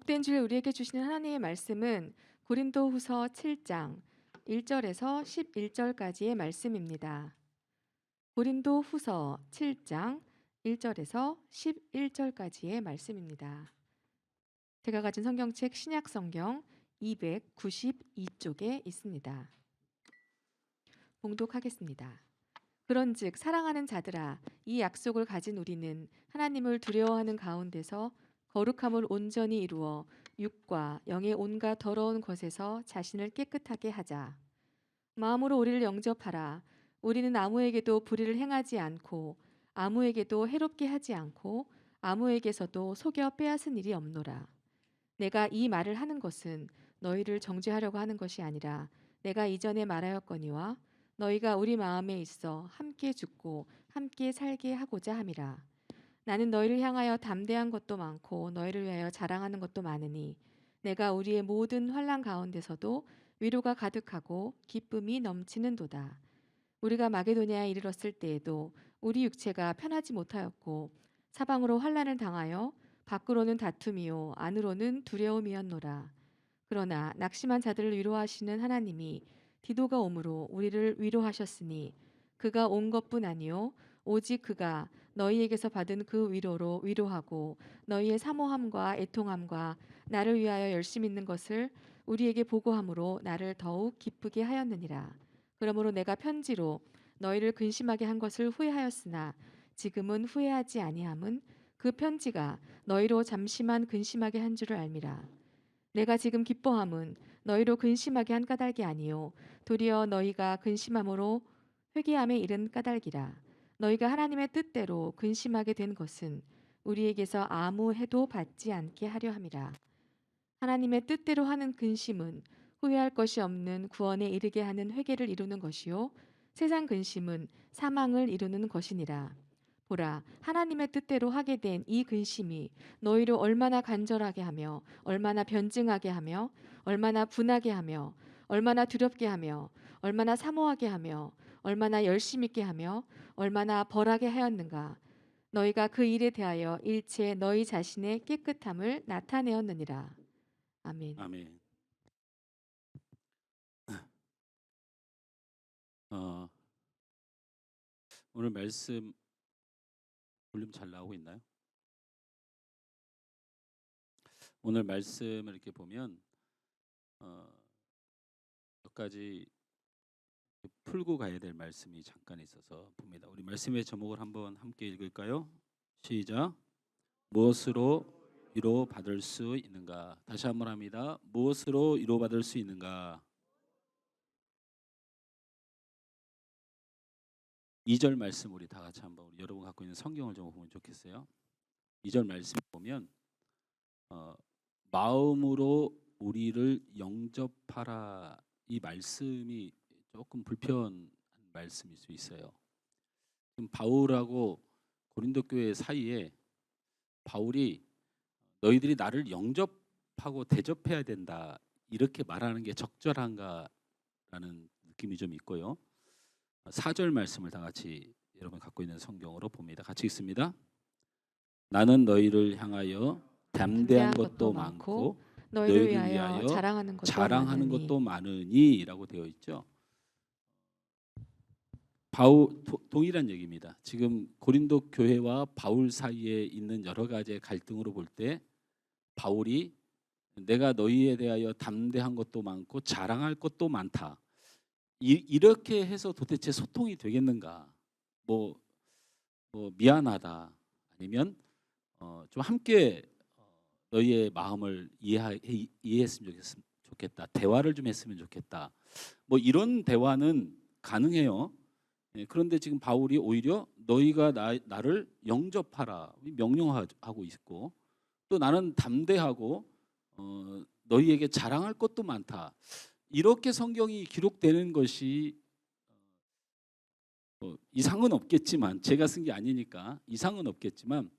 복된 주일 우리에게 주시는 하나님의 말씀은 고린도후서 7장 1절에서 11절까지의 말씀입니다. 고린도후서 7장 1절에서 11절까지의 말씀입니다. 제가 가진 성경책 신약성경 292쪽에 있습니다. 봉독하겠습니다. 그런즉 사랑하는 자들아, 이 약속을 가진 우리는 하나님을 두려워하는 가운데서 거룩함을 온전히 이루어 육과 영의 온갖 더러운 것에서 자신을 깨끗하게 하자. 마음으로 우리를 영접하라. 우리는 아무에게도 불의를 행하지 않고 아무에게도 해롭게 하지 않고 아무에게서도 속여 빼앗은 일이 없노라. 내가 이 말을 하는 것은 너희를 정죄하려고 하는 것이 아니라 내가 이전에 말하였거니와 너희가 우리 마음에 있어 함께 죽고 함께 살게 하고자 함이라. 나는 너희를 향하여 담대한 것도 많고 너희를 위하여 자랑하는 것도 많으니 내가 우리의 모든 환난 가운데서도 위로가 가득하고 기쁨이 넘치는도다. 우리가 마게도냐에 이르렀을 때에도 우리 육체가 편하지 못하였고 사방으로 환난을 당하여 밖으로는 다툼이요 안으로는 두려움이었노라. 그러나 낙심한 자들을 위로하시는 하나님이 디도가 오므로 우리를 위로하셨으니 그가 온 것뿐 아니요 오직 그가 너희에게서 받은 그 위로로 위로하고 너희의 사모함과 애통함과 나를 위하여 열심 있는 것을 우리에게 보고함으로 나를 더욱 기쁘게 하였느니라. 그러므로 내가 편지로 너희를 근심하게 한 것을 후회하였으나 지금은 후회하지 아니함은 그 편지가 너희로 잠시만 근심하게 한 줄을 알미라. 내가 지금 기뻐함은 너희로 근심하게 한 까닭이 아니요 도리어 너희가 근심함으로 회개함에 이른 까닭이라. 너희가 하나님의 뜻대로 근심하게 된 것은 우리에게서 아무 해도 받지 않게 하려 함이라. 하나님의 뜻대로 하는 근심은 후회할 것이 없는 구원에 이르게 하는 회개를 이루는 것이요 세상 근심은 사망을 이루는 것이니라. 보라, 하나님의 뜻대로 하게 된 이 근심이 너희를 얼마나 간절하게 하며 얼마나 변증하게 하며 얼마나 분하게 하며 얼마나 두렵게 하며 얼마나 사모하게 하며 얼마나 열심 있게 하며 얼마나 벌하게 하였는가. 너희가 그 일에 대하여 일체 너희 자신의 깨끗함을 나타내었느니라. 아멘. 아멘. 어, 오늘 말씀 볼륨 잘 나오고 있나요? 오늘 말씀을 이렇게 보면 어, 몇 가지 풀고 가야 될 말씀이 잠깐 있어서 봅니다. 우리 말씀의 제목을 한번 함께 읽을까요? 시작. 무엇으로 위로 받을 수 있는가? 다시 한번 합니다. 무엇으로 위로 받을 수 있는가? 2절 말씀 우리 다 같이 한번 우리 여러분 갖고 있는 성경을 좀 보면 좋겠어요. 2절 말씀 보면 어, 마음으로 우리를 영접하라, 이 말씀이 조금 불편한 말씀일 수 있어요. 지금 바울하고 고린도 교회 사이에 바울이 너희들이 나를 영접하고 대접해야 된다 이렇게 말하는 게 적절한가라는 느낌이 좀 있고요. 4절 말씀을 다 같이 여러분 갖고 있는 성경으로 봅니다. 같이 읽습니다. 나는 너희를 향하여 담대한 것도 많고 너희를 너희를 위하여 위하여 자랑하는 것도 자랑하는 많으니 것도 많으니라고 되어 있죠. 동일한 얘기입니다. 지금 고린도 교회와 바울 사이에 있는 여러 가지의 갈등으로 볼 때 바울이 내가 너희에 대하여 담대한 것도 많고 자랑할 것도 많다. 이렇게 해서 도대체 소통이 되겠는가? 뭐, 미안하다. 아니면 좀 함께 너희의 마음을 이해했으면 좋겠다. 대화를 좀 했으면 좋겠다. 뭐 이런 대화는 가능해요. 그런데 지금 바울이 오히려 너희가 나를 영접하라 명령하고 있고, 또 나는 담대하고 너희에게 자랑할 것도 많다. 이렇게 성경이 기록되는 것이 이상은 없겠지만, 제가 쓴 게 아니니까 이상은 없겠지만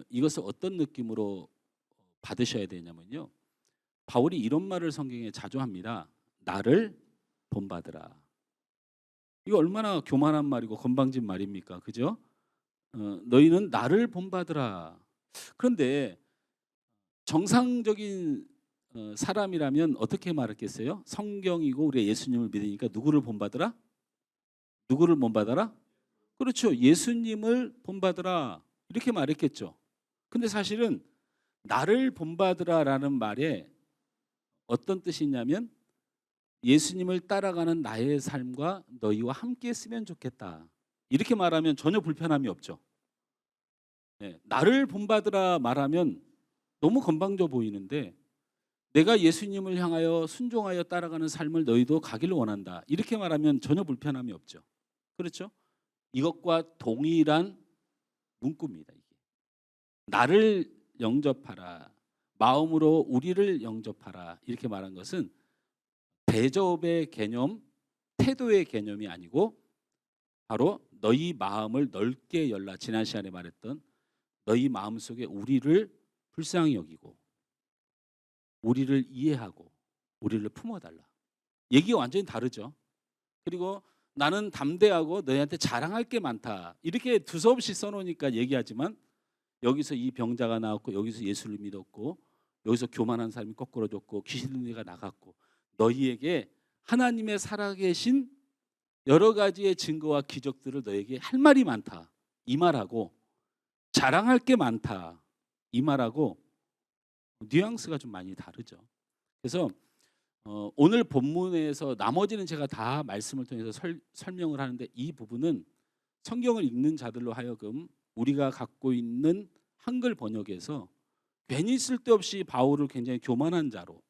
이것을 어떤 느낌으로 받으셔야 되냐면요, 바울이 이런 말을 성경에 자주 합니다. 나를 본받으라. 이거 얼마나 교만한 말이고 건방진 말입니까? 그죠? 너희는 나를 본받으라. 그런데 정상적인 사람이라면 어떻게 말했겠어요? 성경이고 우리가 예수님을 믿으니까 누구를 본받으라? 누구를 본받아라? 그렇죠. 예수님을 본받으라 이렇게 말했겠죠. 근데 사실은 나를 본받으라라는 말에 어떤 뜻이 있냐면 예수님을 따라가는 나의 삶과 너희와 함께 했으면 좋겠다. 이렇게 말하면 전혀 불편함이 없죠. 네, 나를 본받으라 말하면 너무 건방져 보이는데 내가 예수님을 향하여 순종하여 따라가는 삶을 너희도 가기를 원한다. 이렇게 말하면 전혀 불편함이 없죠. 그렇죠? 이것과 동일한 문구입니다. 이게. 나를 영접하라. 마음으로 우리를 영접하라. 이렇게 말한 것은 대접의 개념, 태도의 개념이 아니고 바로 너희 마음을 넓게 열라. 지난 시간에 말했던 너희 마음속에 우리를 불쌍히 여기고 우리를 이해하고 우리를 품어달라. 얘기가 완전히 다르죠. 그리고 나는 담대하고 너희한테 자랑할 게 많다. 이렇게 두서없이 써놓으니까 얘기하지만 여기서 이 병자가 나왔고 여기서 예수를 믿었고 여기서 교만한 사람이 거꾸로졌고 귀신 들린 이가 나갔고 너희에게 하나님의 살아계신 여러 가지의 증거와 기적들을 너에게 할 말이 많다. 이 말하고 자랑할 게 많다. 이 말하고 뉘앙스가 좀 많이 다르죠. 그래서 오늘 본문에서 나머지는 제가 다 말씀을 통해서 설명을 하는데 이 부분은 성경을 읽는 자들로 하여금 우리가 갖고 있는 한글 번역에서 괜히 쓸데없이 바울을 굉장히 교만한 자로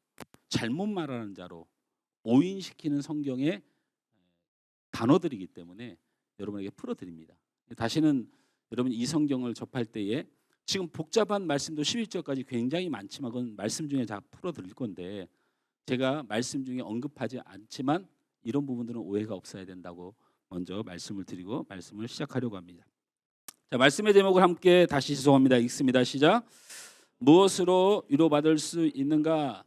잘못 말하는 자로 오인시키는 성경의 단어들이기 때문에 여러분에게 풀어드립니다. 다시는 여러분 이 성경을 접할 때에 지금 복잡한 말씀도 11절까지 굉장히 많지만 그건 말씀 중에 다 풀어드릴 건데 제가 말씀 중에 언급하지 않지만 이런 부분들은 오해가 없어야 된다고 먼저 말씀을 드리고 말씀을 시작하려고 합니다. 자, 말씀의 제목을 함께 다시 시송합니다. 읽습니다. 시작. 무엇으로 위로받을 수 있는가?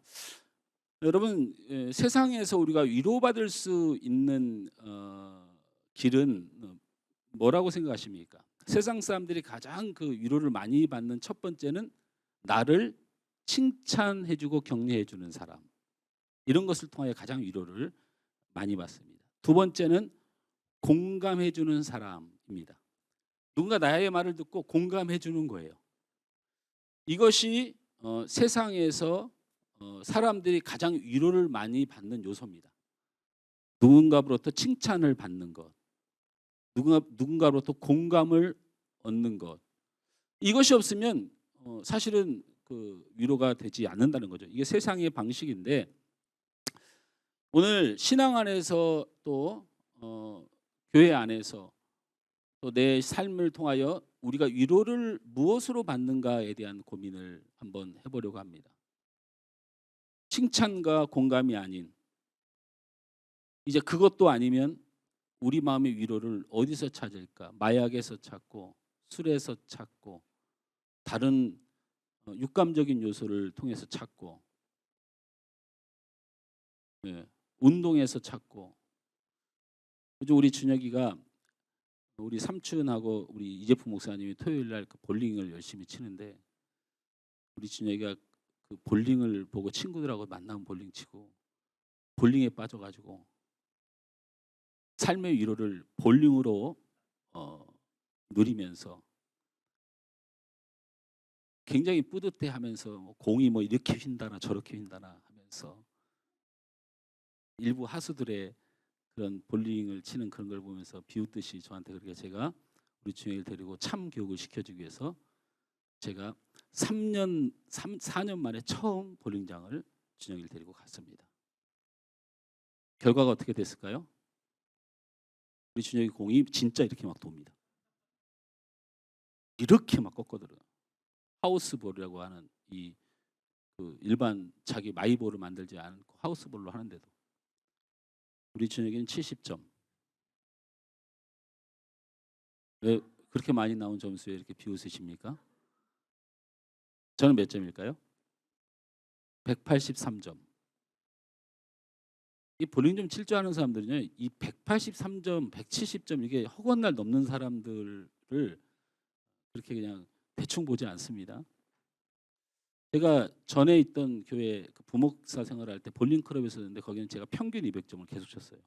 여러분 세상에서 우리가 위로받을 수 있는 길은 뭐라고 생각하십니까? 세상 사람들이 가장 그 위로를 많이 받는 첫 번째는 나를 칭찬해주고 격려해주는 사람. 이런 것을 통하여 가장 위로를 많이 받습니다. 두 번째는 공감해주는 사람입니다. 누군가 나의 말을 듣고 공감해주는 거예요. 이것이 세상에서 사람들이 가장 위로를 많이 받는 요소입니다. 누군가로부터 칭찬을 받는 것, 누군가로부터 공감을 얻는 것. 이것이 없으면 사실은 그 위로가 되지 않는다는 거죠. 이게 세상의 방식인데 오늘 신앙 안에서 또 교회 안에서 또 내 삶을 통하여 우리가 위로를 무엇으로 받는가에 대한 고민을 한번 해보려고 합니다. 칭찬과 공감이 아닌 이제 그것도 아니면 우리 마음의 위로를 어디서 찾을까? 마약에서 찾고 술에서 찾고 다른 육감적인 요소를 통해서 찾고 운동에서 찾고 요즘 우리 준혁이가 우리 삼촌하고 우리 이재풍 목사님이 토요일 날 그 볼링을 열심히 치는데 우리 준혁이가 그 볼링을 보고 친구들하고 만나면 볼링 치고 볼링에 빠져가지고 삶의 위로를 볼링으로 누리면서 굉장히 뿌듯해하면서 공이 뭐 이렇게 휜다나 저렇게 휜다나 하면서 일부 하수들의 그런 볼링을 치는 그런 걸 보면서 비웃듯이 저한테 그렇게 제가 우리 준혁이를 데리고 참 교육을 시켜주기 위해서 제가 4년 만에 처음 볼링장을 준혁이를 데리고 갔습니다. 결과가 어떻게 됐을까요? 우리 준혁이 공이 진짜 이렇게 막 돕니다. 이렇게 막 꺾어들어요. 하우스볼이라고 하는 이 그 일반 자기 마이볼을 만들지 않고 하우스볼로 하는데도 우리 준혁이는 70점. 왜 그렇게 많이 나온 점수에 이렇게 비웃으십니까? 저는 몇 점일까요? 183점. 이 볼링 좀 칠 줄 아는 사람들은요, 이 183점, 170점 이게 허건날 넘는 사람들을 그렇게 그냥 대충 보지 않습니다. 제가 전에 있던 교회 그 부목사 생활할 때 볼링 클럽에 있었는데 거기는 제가 평균 200점을 계속 쳤어요.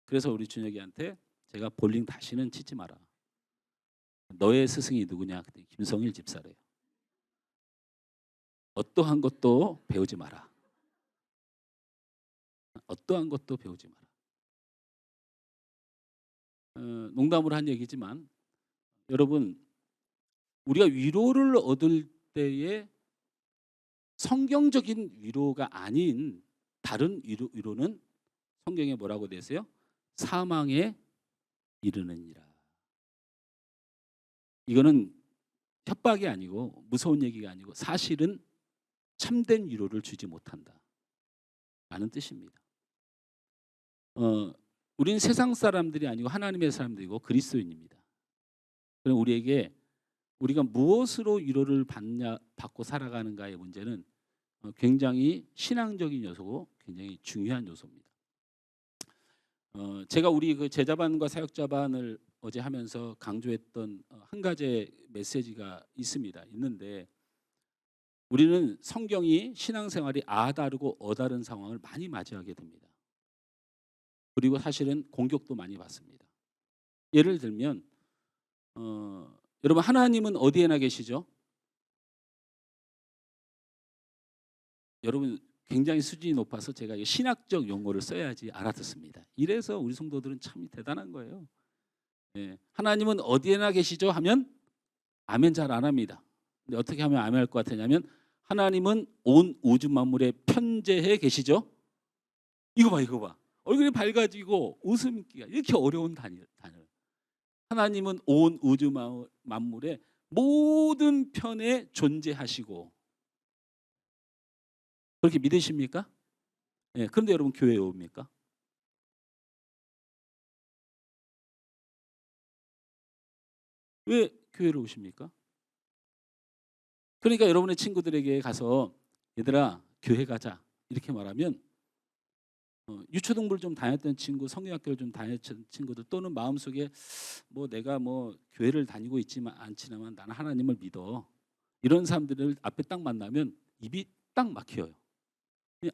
그래서 우리 준혁이한테 제가 볼링 다시는 치지 마라. 너의 스승이 누구냐? 그때 김성일 집사래요. 어떠한 것도 배우지 마라. 어떠한 것도 배우지 마라. 농담으로 한 얘기지만 여러분, 우리가 위로를 얻을 때에 성경적인 위로가 아닌 다른 위로는 성경에 뭐라고 되어 있어요? 사망에 이르느니라. 이거는 협박이 아니고 무서운 얘기가 아니고 사실은 참된 위로를 주지 못한다 라는 뜻입니다. 우리는 세상 사람들이 아니고 하나님의 사람들이고 그리스도인입니다. 그럼 우리에게 우리가 무엇으로 위로를 받고 살아가는가의 문제는 굉장히 신앙적인 요소고 굉장히 중요한 요소입니다. 제가 우리 그 제자반과 사역자반을 어제 하면서 강조했던 한 가지 메시지가 있는데 우리는 성경이 신앙생활이 아다르고 어다른 상황을 많이 맞이하게 됩니다. 그리고 사실은 공격도 많이 받습니다. 예를 들면 여러분, 하나님은 어디에나 계시죠? 여러분, 굉장히 수준이 높아서 제가 신학적 용어를 써야지 알아듣습니다. 이래서 우리 성도들은 참 대단한 거예요. 예, 하나님은 어디에나 계시죠? 하면 아멘 잘 안 합니다. 근데 어떻게 하면 아멘 할 것 같으냐면 하나님은 온 우주 만물에 편재해 계시죠? 이거 봐. 얼굴이 밝아지고 웃음기가 이렇게 어려운 단어. 하나님은 온 우주 만물의 모든 편에 존재하시고, 그렇게 믿으십니까? 예, 그런데 여러분 교회에 옵니까? 왜 교회를 오십니까? 그러니까 여러분의 친구들에게 가서 얘들아 교회 가자 이렇게 말하면 유초등부를 좀 다녔던 친구, 성경학교를 좀 다녔던 친구들 또는 마음속에 뭐 내가 뭐 교회를 다니고 있지만 않지만 나는 하나님을 믿어, 이런 사람들을 앞에 딱 만나면 입이 딱 막혀요.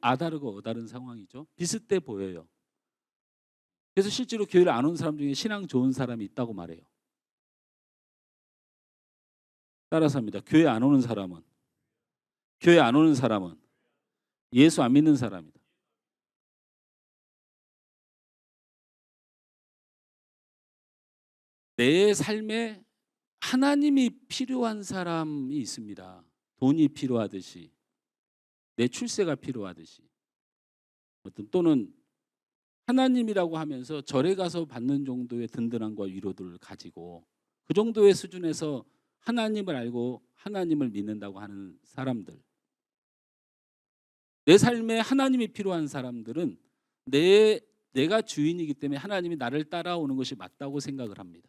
아다르고 어다른 상황이죠. 비슷해 보여요. 그래서 실제로 교회를 안 온 사람 중에 신앙 좋은 사람이 있다고 말해요. 따라서 합니다. 교회 안 오는 사람은 예수 안 믿는 사람이다. 내 삶에 하나님이 필요한 사람이 있습니다. 돈이 필요하듯이, 내 출세가 필요하듯이, 또는 하나님이라고 하면서 절에 가서 받는 정도의 든든함과 위로들을 가지고 그 정도의 수준에서 하나님을 알고 하나님을 믿는다고 하는 사람들, 내 삶에 하나님이 필요한 사람들은 내가 주인이기 때문에 하나님이 나를 따라오는 것이 맞다고 생각을 합니다.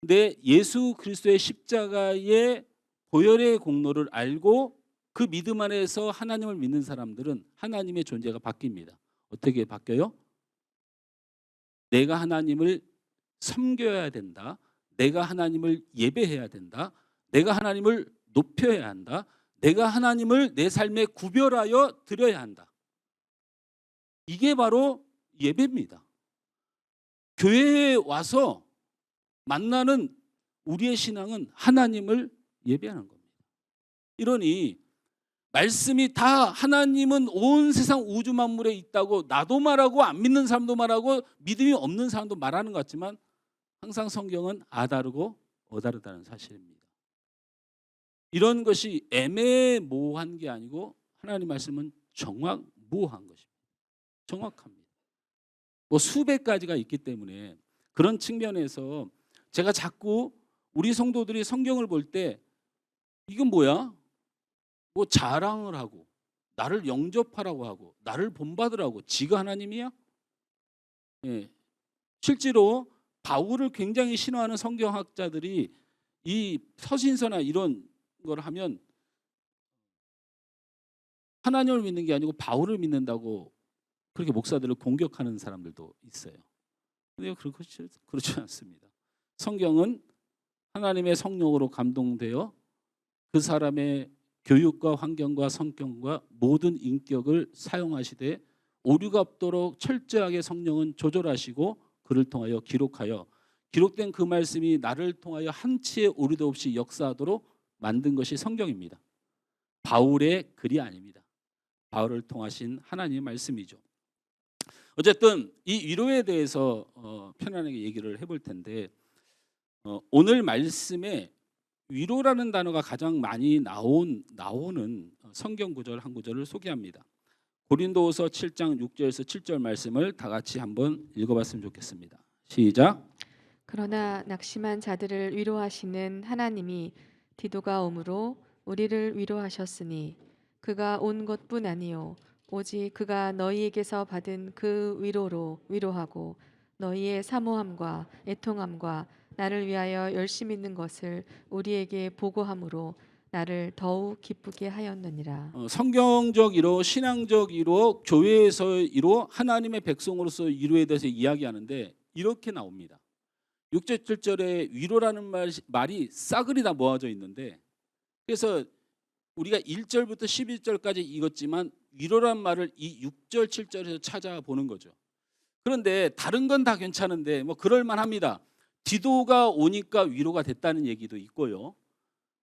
근데 예수 그리스도의 십자가의 보혈의 공로를 알고 그 믿음 안에서 하나님을 믿는 사람들은 하나님의 존재가 바뀝니다. 어떻게 바뀌어요? 내가 하나님을 섬겨야 된다. 내가 하나님을 예배해야 된다. 내가 하나님을 높여야 한다. 내가 하나님을 내 삶에 구별하여 드려야 한다. 이게 바로 예배입니다. 교회에 와서 만나는 우리의 신앙은 하나님을 예배하는 겁니다. 이러니 말씀이 다 하나님은 온 세상 우주 만물에 있다고 나도 말하고 안 믿는 사람도 말하고 믿음이 없는 사람도 말하는 것 같지만 항상 성경은 아다르고 어다르다는 사실입니다. 이런 것이 애매모호한 게 아니고 하나님 말씀은 정확무호한 것입니다. 정확합니다. 뭐 수백 가지가 있기 때문에 그런 측면에서 제가 자꾸 우리 성도들이 성경을 볼 때 이건 뭐야? 뭐 자랑을 하고 나를 영접하라고 하고 나를 본받으라고 지가 하나님이야? 예. 실제로 바울을 굉장히 신화하는 성경학자들이 이 서신서나 이런 걸 하면 하나님을 믿는 게 아니고 바울을 믿는다고 그렇게 목사들을 공격하는 사람들도 있어요. 근데 그렇지 않습니다. 성경은 하나님의 성령으로 감동되어 그 사람의 교육과 환경과 성격과 모든 인격을 사용하시되 오류가 없도록 철저하게 성령은 조절하시고 그를 통하여 기록하여 기록된 그 말씀이 나를 통하여 한치의 오류도 없이 역사하도록 만든 것이 성경입니다. 바울의 글이 아닙니다. 바울을 통하신 하나님의 말씀이죠. 어쨌든 이 위로에 대해서 편안하게 얘기를 해볼 텐데 오늘 말씀에 위로라는 단어가 가장 많이 나오는 성경 구절 한 구절을 소개합니다. 고린도후서 7장 6절에서 7절 말씀을 다 같이 한번 읽어봤으면 좋겠습니다. 시작. 그러나 낙심한 자들을 위로하시는 하나님이 디도가 오므로 우리를 위로하셨으니 그가 온 것뿐 아니요 오직 그가 너희에게서 받은 그 위로로 위로하고 너희의 사모함과 애통함과 나를 위하여 열심 있는 것을 우리에게 보고함으로 나를 더욱 기쁘게 하였느니라. 성경적 위로, 신앙적 위로, 교회에서 위로, 하나님의 백성으로서 위로에 대해서 이야기하는데 이렇게 나옵니다. 6절 7절에 위로라는 말이 싸그리 다 모아져 있는데 그래서 우리가 1절부터 11절까지 읽었지만 위로란 말을 이 6절 7절에서 찾아보는 거죠. 그런데 다른 건 다 괜찮은데 뭐 그럴 만합니다. 디도가 오니까 위로가 됐다는 얘기도 있고요.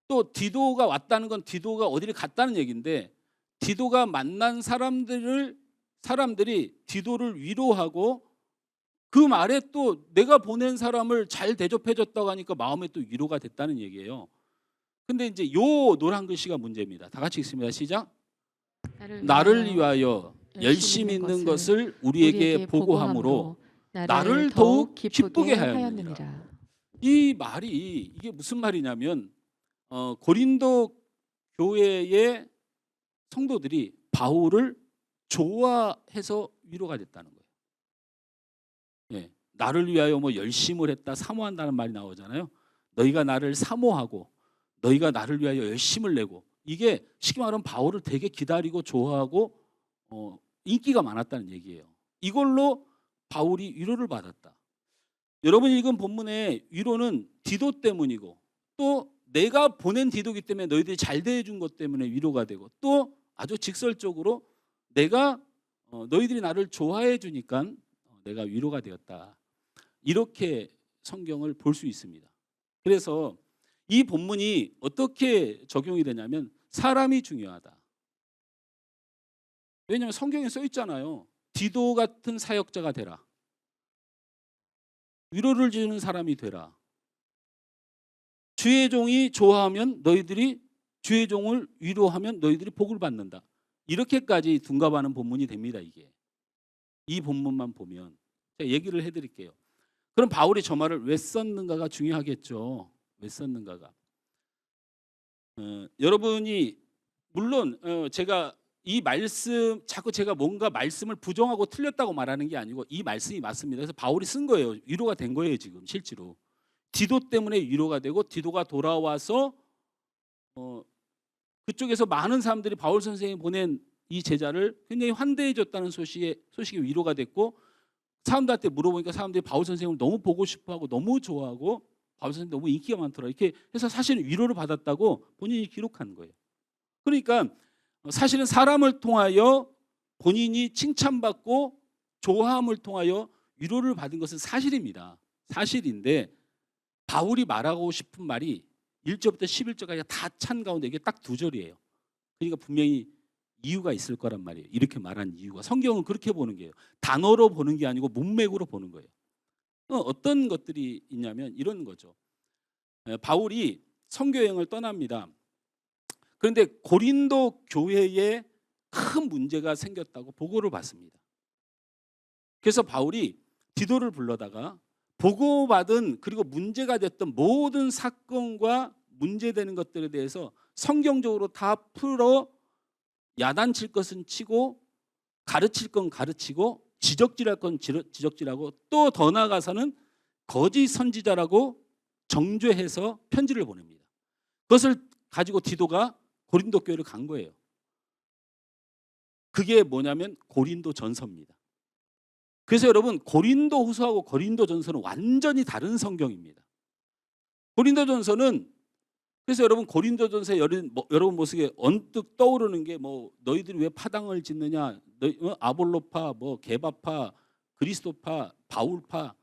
또 디도가 왔다는 건 디도가 어디를 갔다는 얘기인데 디도가 만난 사람들이 디도를 위로하고 그 말에 또 내가 보낸 사람을 잘 대접해줬다고 하니까 마음에 또 위로가 됐다는 얘기예요. 근데 이제 요 노란 글씨가 문제입니다. 다 같이 읽습니다. 시작. 나를 위하여 열심히 있는 것을 우리에게 보고함으로 나를 더욱 기쁘게 하였느니라. 이 말이 이게 무슨 말이냐면 고린도 교회의 성도들이 바울을 좋아해서 위로가 됐다는 거예요. 예, 나를 위하여 뭐 열심을 했다, 사모한다는 말이 나오잖아요. 너희가 나를 사모하고 너희가 나를 위하여 열심을 내고 이게 쉽게 말하면 바울을 되게 기다리고 좋아하고 인기가 많았다는 얘기예요. 이걸로 바울이 위로를 받았다. 여러분 읽은 본문의 위로는 디도 때문이고 또 내가 보낸 디도기 때문에 너희들이 잘 대해준 것 때문에 위로가 되고 또 아주 직설적으로 내가 너희들이 나를 좋아해 주니까 내가 위로가 되었다. 이렇게 성경을 볼 수 있습니다. 그래서 이 본문이 어떻게 적용이 되냐면 사람이 중요하다. 왜냐하면 성경에 써 있잖아요. 디도 같은 사역자가 되라. 위로를 주는 사람이 되라. 주의 종이 좋아하면 너희들이 주의 종을 위로하면 너희들이 복을 받는다. 이렇게까지 둔갑하는 본문이 됩니다. 이게. 이 본문만 보면 제가 얘기를 해드릴게요. 그럼 바울이 저 말을 왜 썼는가가 중요하겠죠. 왜 썼는가가. 여러분이 물론 제가 이 말씀 자꾸 제가 뭔가 말씀을 부정하고 틀렸다고 말하는 게 아니고 이 말씀이 맞습니다. 그래서 바울이 쓴 거예요. 위로가 된 거예요. 지금 실제로. 디도 때문에 위로가 되고 디도가 돌아와서 그쪽에서 많은 사람들이 바울 선생이 보낸 이 제자를 굉장히 환대해 줬다는 소식이 위로가 됐고 사람들한테 물어보니까 사람들이 바울 선생님을 너무 보고 싶어하고 너무 좋아하고 바울 선생님 너무 인기가 많더라. 이렇게 해서 사실은 위로를 받았다고 본인이 기록한 거예요. 그러니까 사실은 사람을 통하여 본인이 칭찬받고 좋아함을 통하여 위로를 받은 것은 사실입니다. 사실인데 바울이 말하고 싶은 말이 1절부터 11절까지 다 찬 가운데 이게 딱 2절이에요. 그러니까 분명히 이유가 있을 거란 말이에요. 이렇게 말한 이유가. 성경은 그렇게 보는 거예요. 단어로 보는 게 아니고 문맥으로 보는 거예요. 어떤 것들이 있냐면 이런 거죠. 바울이 선교여행을 떠납니다. 그런데 고린도 교회에 큰 문제가 생겼다고 보고를 받습니다. 그래서 바울이 디도를 불러다가 보고받은 그리고 문제가 됐던 모든 사건과 문제되는 것들에 대해서 성경적으로 다 풀어 야단칠 것은 치고 가르칠 건 가르치고 지적질할 건 지적질하고 또 더 나아가서는 거짓 선지자라고 정죄해서 편지를 보냅니다. 그것을 가지고 디도가 고린도 교회를 간 거예요. 그게 뭐냐면 고린도 전서입니다. 그래서 여러분 고린도 후서하고 고린도 전서는 완전히 다른 성경입니다. 고린도 전서는 그래서 여러분 고린도전서 여러분 모습에 언뜻 떠오르는 게 뭐 너희들이 왜 파당을 짓느냐, 아볼로파, 뭐 게바파, 그리스도파, 바울파,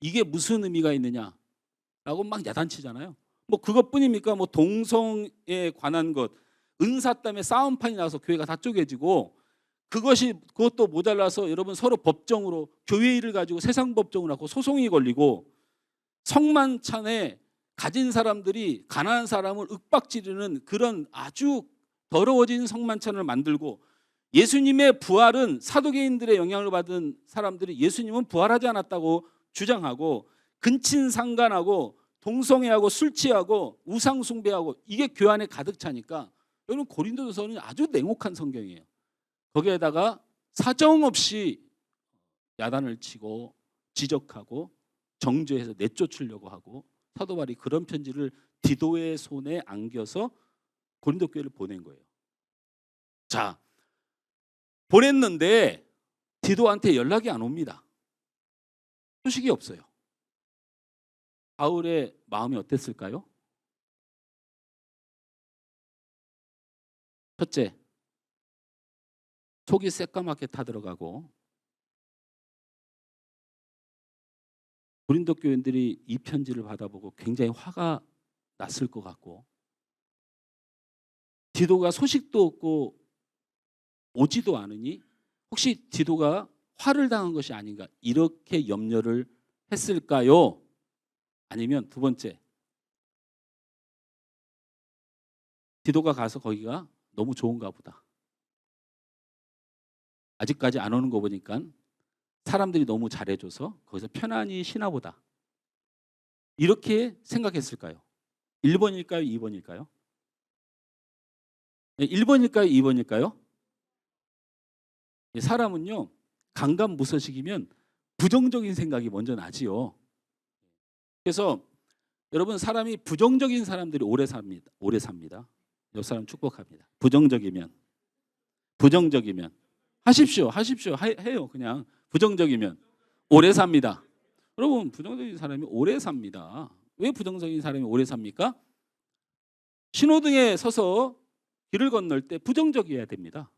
이게 무슨 의미가 있느냐라고 막 야단치잖아요. 뭐 그것뿐입니까? 뭐 동성에 관한 것, 은사 때문에 싸움판이 나서 교회가 다 쪼개지고, 그것도 모자라서 여러분 서로 법정으로, 교회 일을 가지고 세상 법정을 하고 소송이 걸리고, 성만찬에 가진 사람들이 가난한 사람을 윽박지르는 그런 아주 더러워진 성만찬을 만들고, 예수님의 부활은 사도계인들의 영향을 받은 사람들이 예수님은 부활하지 않았다고 주장하고, 근친상간하고 동성애하고 술 취하고 우상 숭배하고, 이게 교회 안에 가득 차니까 여러분 고린도전서는 아주 냉혹한 성경이에요. 거기에다가 사정없이 야단을 치고 지적하고 정죄해서 내쫓으려고 하고, 사도 바울이 그런 편지를 디도의 손에 안겨서 고린도 교회를 보낸 거예요. 자, 보냈는데 디도한테 연락이 안 옵니다. 소식이 없어요. 바울의 마음이 어땠을까요? 첫째, 속이 새까맣게 타들어가고, 고린도 교인들이 이 편지를 받아보고 굉장히 화가 났을 것 같고, 디도가 소식도 없고 오지도 않으니 혹시 디도가 화를 당한 것이 아닌가, 이렇게 염려를 했을까요? 아니면 두 번째, 디도가 가서 거기가 너무 좋은가 보다, 아직까지 안 오는 거 보니까 사람들이 너무 잘해줘서 거기서 편안히 쉬나 보다, 이렇게 생각했을까요? 1번일까요? 2번일까요? 1번일까요? 2번일까요? 사람은요, 강간무소식이면 부정적인 생각이 먼저 나지요. 그래서 여러분, 사람이 부정적인 사람들이 오래 삽니다. 옆 사람 축복합니다. 부정적이면 하십시오. 해요. 그냥 부정적이면 오래 삽니다. 여러분, 부정적인 사람이 오래 삽니다. 왜 부정적인 사람이 오래 삽니까? 신호등에 서서 길을 건널 때 부정적이어야 됩니다.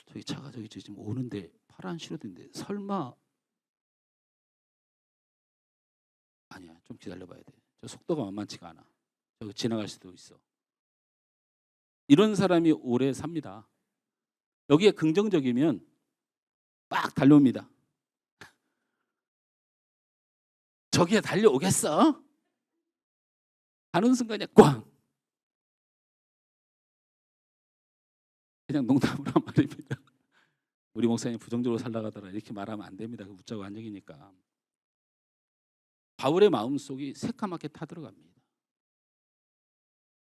저기 차가 저기 지금 오는데 파란 신호등인데 설마, 아니야, 좀 기다려봐야 돼. 저 속도가 만만치가 않아. 저기 지나갈 수도 있어. 이런 사람이 오래 삽니다. 여기에 긍정적이면 빡 달려옵니다. 저기에 달려오겠어? 하는 순간에 꽝. 그냥 농담으로 한 말입니다. 우리 목사님 부정적으로 살다가더라, 이렇게 말하면 안 됩니다. 그 웃자고 한 얘기니까. 바울의 마음속이 새까맣게 타들어갑니다.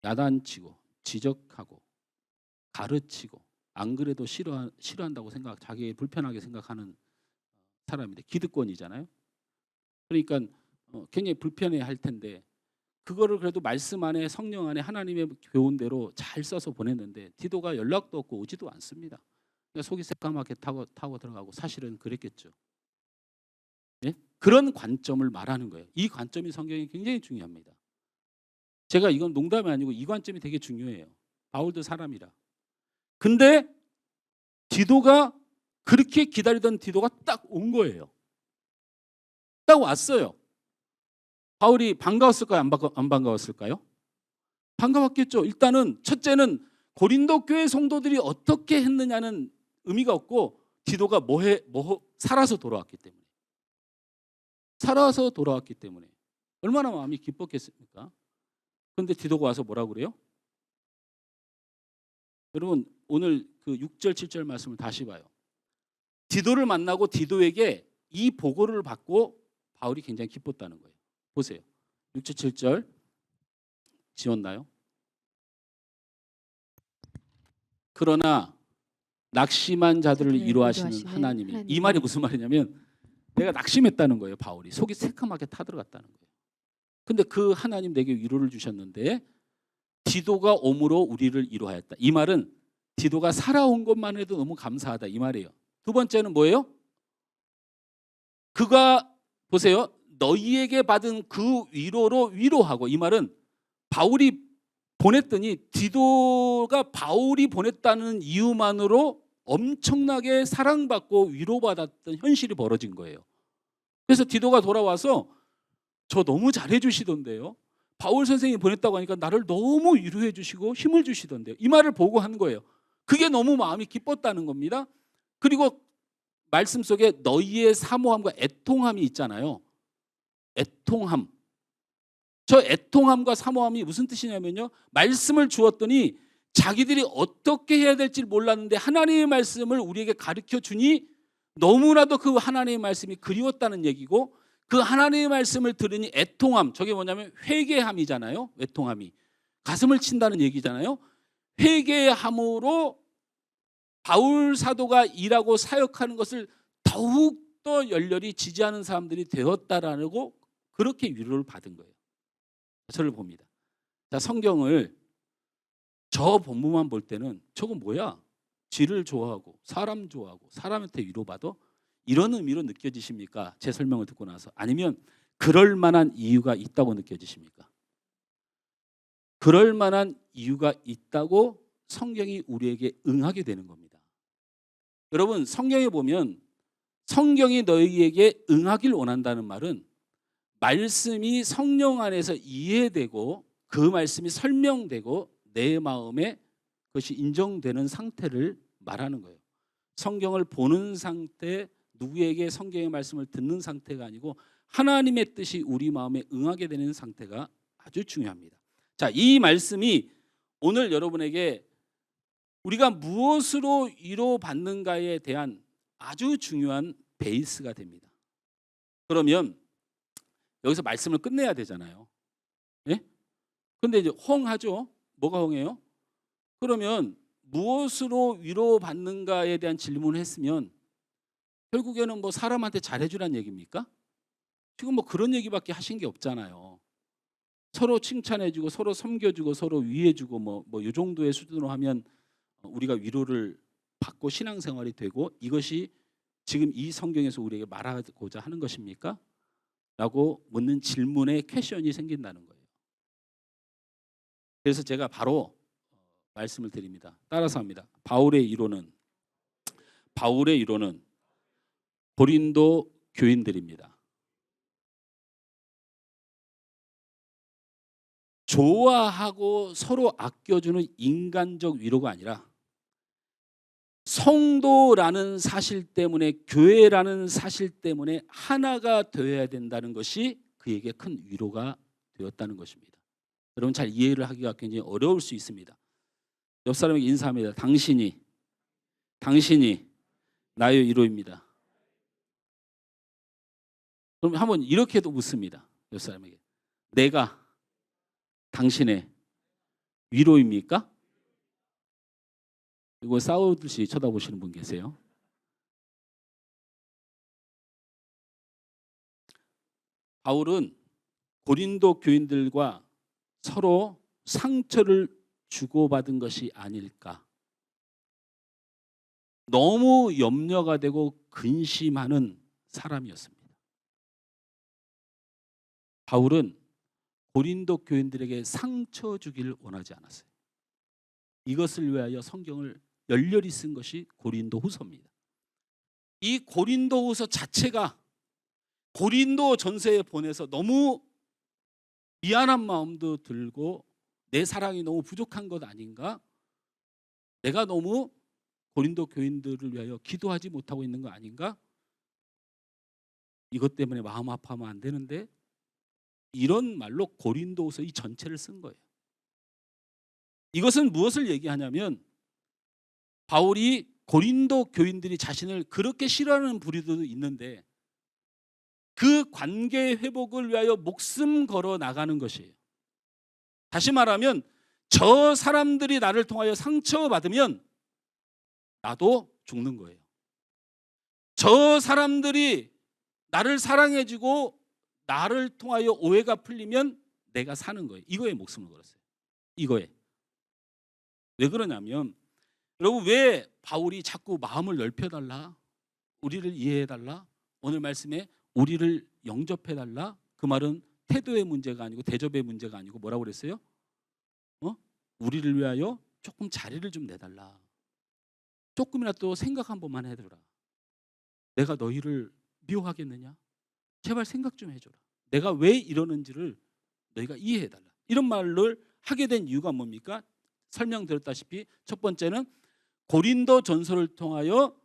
야단치고 지적하고 가르치고, 안 그래도 싫어한다고 자기 불편하게 생각하는 사람인데, 기득권이잖아요. 그러니까 굉장히 불편해할 텐데, 그거를 그래도 말씀 안에, 성령 안에 하나님의 교훈대로 잘 써서 보냈는데 디도가 연락도 없고 오지도 않습니다. 그러니까 속이 새까맣게 타고 들어가고, 사실은 그랬겠죠. 예? 그런 관점을 말하는 거예요. 이 관점이 성경에 굉장히 중요합니다. 제가 이건 농담이 아니고 이 관점이 되게 중요해요. 바울도 사람이라. 근데 디도가, 그렇게 기다리던 디도가 딱 온 거예요. 딱 왔어요. 바울이 반가웠을까요? 안 반가웠을까요? 반가웠겠죠. 일단은 첫째는 고린도 교회 성도들이 어떻게 했느냐는 의미가 없고, 디도가 살아서 돌아왔기 때문에 얼마나 마음이 기뻤겠습니까? 그런데 디도가 와서 뭐라고 그래요? 여러분, 오늘 그 6절 7절 말씀을 다시 봐요. 디도를 만나고 디도에게 이 보고를 받고 바울이 굉장히 기뻤다는 거예요. 보세요. 6절 7절 지웠나요? 그러나 낙심한 자들을 이루하시는 하나님이, 이 말이 무슨 말이냐면, 내가 낙심했다는 거예요. 바울이 속이 새까맣게 타들어갔다는 거예요. 근데 그 하나님 내게 위로를 주셨는데 디도가 옴으로 우리를 이루하였다. 이 말은 디도가 살아온 것만 해도 너무 감사하다, 이 말이에요. 두 번째는 뭐예요? 그가, 보세요, 너희에게 받은 그 위로로 위로하고, 이 말은 바울이 보냈더니 디도가 바울이 보냈다는 이유만으로 엄청나게 사랑받고 위로받았던 현실이 벌어진 거예요. 그래서 디도가 돌아와서 저 너무 잘해 주시던데요. 바울 선생님이 보냈다고 하니까 나를 너무 위로해 주시고 힘을 주시던데요. 이 말을 보고 한 거예요. 그게 너무 마음이 기뻤다는 겁니다. 그리고 말씀 속에 너희의 사모함과 애통함이 있잖아요. 애통함. 저 애통함과 사모함이 무슨 뜻이냐면요. 말씀을 주었더니 자기들이 어떻게 해야 될지 몰랐는데 하나님의 말씀을 우리에게 가르쳐 주니 너무나도 그 하나님의 말씀이 그리웠다는 얘기고, 그 하나님의 말씀을 들으니 애통함, 저게 뭐냐면 회개함이잖아요. 애통함이 가슴을 친다는 얘기잖아요. 회개함으로 바울 사도가 일하고 사역하는 것을 더욱더 열렬히 지지하는 사람들이 되었다라고 그렇게 위로를 받은 거예요. 저를 봅니다. 자, 성경을 저 본문만 볼 때는 저거 뭐야? 쥐를 좋아하고 사람 좋아하고 사람한테 위로받아? 이런 의미로 느껴지십니까? 제 설명을 듣고 나서. 아니면 그럴 만한 이유가 있다고 느껴지십니까? 그럴 만한 이유가 있다고 성경이 우리에게 응하게 되는 겁니다. 여러분, 성경에 보면 성경이 너희에게 응하길 원한다는 말은 말씀이 성령 안에서 이해되고 그 말씀이 설명되고 내 마음에 그것이 인정되는 상태를 말하는 거예요. 성경을 보는 상태, 누구에게 성경의 말씀을 듣는 상태가 아니고 하나님의 뜻이 우리 마음에 응하게 되는 상태가 아주 중요합니다. 자, 이 말씀이 오늘 여러분에게 우리가 무엇으로 위로받는가에 대한 아주 중요한 베이스가 됩니다. 그러면 여기서 말씀을 끝내야 되잖아요. 예? 근데 이제 헝하죠. 뭐가 헝해요? 그러면 무엇으로 위로받는가에 대한 질문을 했으면 결국에는 뭐 사람한테 잘해주란 얘기입니까? 지금 뭐 그런 얘기밖에 하신 게 없잖아요. 서로 칭찬해주고 서로 섬겨주고 서로 위해주고 뭐 이 정도의 수준으로 하면 우리가 위로를 받고 신앙생활이 되고 이것이 지금 이 성경에서 우리에게 말하고자 하는 것입니까? 라고 묻는 질문에 퀘션이 생긴다는 거예요. 그래서 제가 바로 말씀을 드립니다. 따라서 합니다. 바울의 이론은 고린도 교인들입니다. 좋아하고 서로 아껴주는 인간적 위로가 아니라 성도라는 사실 때문에, 교회라는 사실 때문에 하나가 되어야 된다는 것이 그에게 큰 위로가 되었다는 것입니다. 여러분, 잘 이해를 하기가 굉장히 어려울 수 있습니다. 옆 사람에게 인사합니다. 당신이 나의 위로입니다. 그럼 한번 이렇게도 묻습니다. 옆 사람에게, 내가 당신의 위로입니까? 이거 싸우듯이 쳐다보시는 분 계세요? 바울은 고린도 교인들과 서로 상처를 주고받은 것이 아닐까. 너무 염려가 되고 근심하는 사람이었습니다. 바울은 고린도 교인들에게 상처 주기를 원하지 않았어요. 이것을 위하여 성경을 열렬히 쓴 것이 고린도후서입니다. 이 고린도후서 자체가 고린도 전서에 보내서 너무 미안한 마음도 들고 내 사랑이 너무 부족한 것 아닌가? 내가 너무 고린도 교인들을 위하여 기도하지 못하고 있는 거 아닌가? 이것 때문에 마음 아파하면 안 되는데, 이런 말로 고린도후서 이 전체를 쓴 거예요. 이것은 무엇을 얘기하냐면 바울이 고린도 교인들이 자신을 그렇게 싫어하는 부류도 있는데 그 관계 회복을 위하여 목숨 걸어 나가는 것이에요. 다시 말하면 저 사람들이 나를 통하여 상처받으면 나도 죽는 거예요. 저 사람들이 나를 사랑해주고 나를 통하여 오해가 풀리면 내가 사는 거예요. 이거에 목숨을 걸었어요. 이거에. 왜 그러냐면, 여러분, 왜 바울이 자꾸 마음을 넓혀달라, 우리를 이해해달라, 오늘 말씀에 우리를 영접해달라, 그 말은 태도의 문제가 아니고 대접의 문제가 아니고 뭐라고 그랬어요? 우리를 위하여 조금 자리를 좀 내달라. 조금이라도 생각 한 번만 해두라. 내가 너희를 미워하겠느냐? 제발 생각 좀 해줘라. 내가 왜 이러는지를 너희가 이해해달라. 이런 말을 하게 된 이유가 뭡니까? 설명드렸다시피 첫 번째는 고린도 전서를 통하여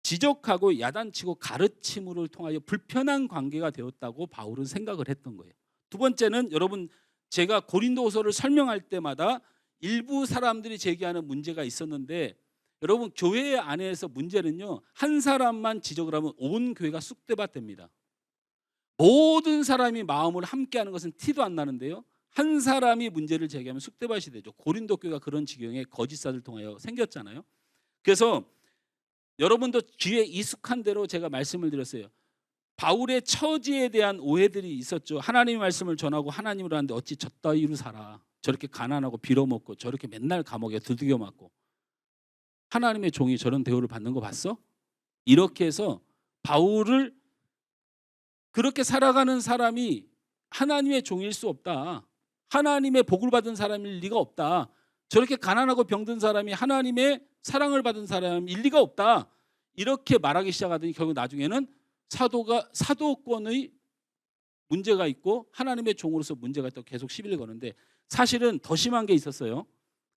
지적하고 야단치고 가르침을 통하여 불편한 관계가 되었다고 바울은 생각을 했던 거예요. 두 번째는 여러분, 제가 고린도서를 설명할 때마다 일부 사람들이 제기하는 문제가 있었는데, 여러분 교회 안에서 문제는요, 한 사람만 지적을 하면 온 교회가 쑥대밭 됩니다. 모든 사람이 마음을 함께하는 것은 티도 안 나는데요, 한 사람이 문제를 제기하면 쑥대밭이 되죠. 고린도 교회가 그런 지경에 거짓사를 통하여 생겼잖아요. 그래서 여러분도 귀에 익숙한 대로 제가 말씀을 드렸어요. 바울의 처지에 대한 오해들이 있었죠. 하나님의 말씀을 전하고 하나님을 하는데 어찌 젖다위로 살아. 저렇게 가난하고 빌어먹고 저렇게 맨날 감옥에 두들겨 맞고 하나님의 종이 저런 대우를 받는 거 봤어? 이렇게 해서 바울을 그렇게 살아가는 사람이 하나님의 종일 수 없다. 하나님의 복을 받은 사람일 리가 없다. 저렇게 가난하고 병든 사람이 하나님의 사랑을 받은 사람일 리가 없다. 이렇게 말하기 시작하더니 결국 나중에는 사도권의 문제가 있고 하나님의 종으로서 문제가 있다고 계속 시비를 거는데, 사실은 더 심한 게 있었어요.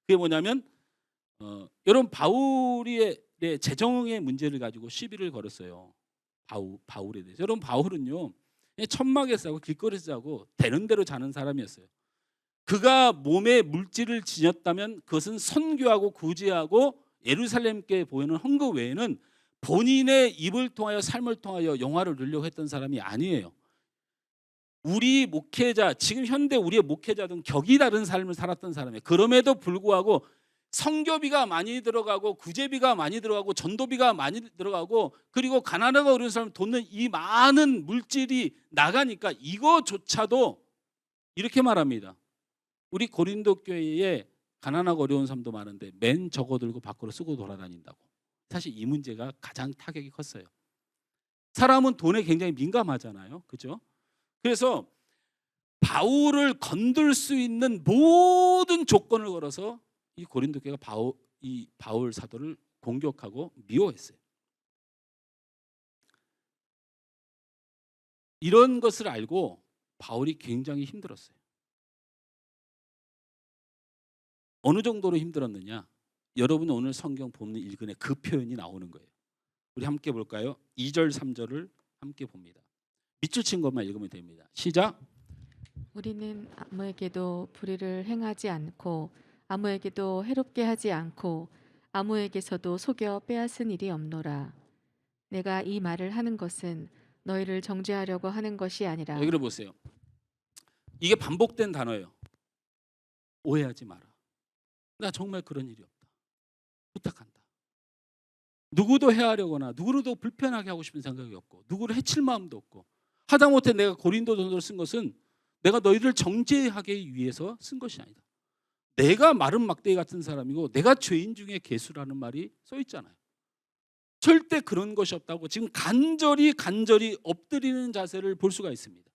그게 뭐냐면 여러분, 바울의 재정의 문제를 가지고 시비를 걸었어요. 바울에 대해서. 여러분, 바울은요, 천막에 싸고 길거리에서 자고 되는 대로 자는 사람이었어요. 그가 몸에 물질을 지녔다면 그것은 선교하고 구제하고 예루살렘께 보이는 헌금 외에는 본인의 입을 통하여 삶을 통하여 영화를 누리려고 했던 사람이 아니에요. 우리 목회자, 지금 현대 우리의 목회자들은 격이 다른 삶을 살았던 사람이에요. 그럼에도 불구하고 선교비가 많이 들어가고 구제비가 많이 들어가고 전도비가 많이 들어가고 그리고 가난하고 어려운 사람 돕는 이 많은 물질이 나가니까 이거조차도 이렇게 말합니다. 우리 고린도 교회에 가난하고 어려운 사람도 많은데 맨 저거 들고 밖으로 쓰고 돌아다닌다고. 사실 이 문제가 가장 타격이 컸어요. 사람은 돈에 굉장히 민감하잖아요. 그죠? 그래서 바울을 건들 수 있는 모든 조건을 걸어서 이 고린도 교회가 바울 사도를 공격하고 미워했어요. 이런 것을 알고 바울이 굉장히 힘들었어요. 어느 정도로 힘들었느냐? 여러분 오늘 성경 본문 읽은에 그 표현이 나오는 거예요. 우리 함께 볼까요? 2절 3절을 함께 봅니다. 밑줄 친 것만 읽으면 됩니다. 시작. 우리는 아무에게도 불의를 행하지 않고 아무에게도 해롭게 하지 않고 아무에게서도 속여 빼앗은 일이 없노라. 내가 이 말을 하는 것은 너희를 정죄하려고 하는 것이 아니라. 여기를 보세요. 이게 반복된 단어예요. 오해하지 마라. 나 정말 그런 일이 없다. 부탁한다. 누구도 해하려거나 누구도 불편하게 하고 싶은 생각이 없고 누구를 해칠 마음도 없고, 하다못해 내가 고린도 전서를 쓴 것은 내가 너희를 정죄하기 위해서 쓴 것이 아니다. 내가 마른 막대기 같은 사람이고 내가 죄인 중에 괴수라는 말이 써 있잖아요. 절대 그런 것이 없다고 지금 간절히 엎드리는 자세를 볼 수가 있습니다.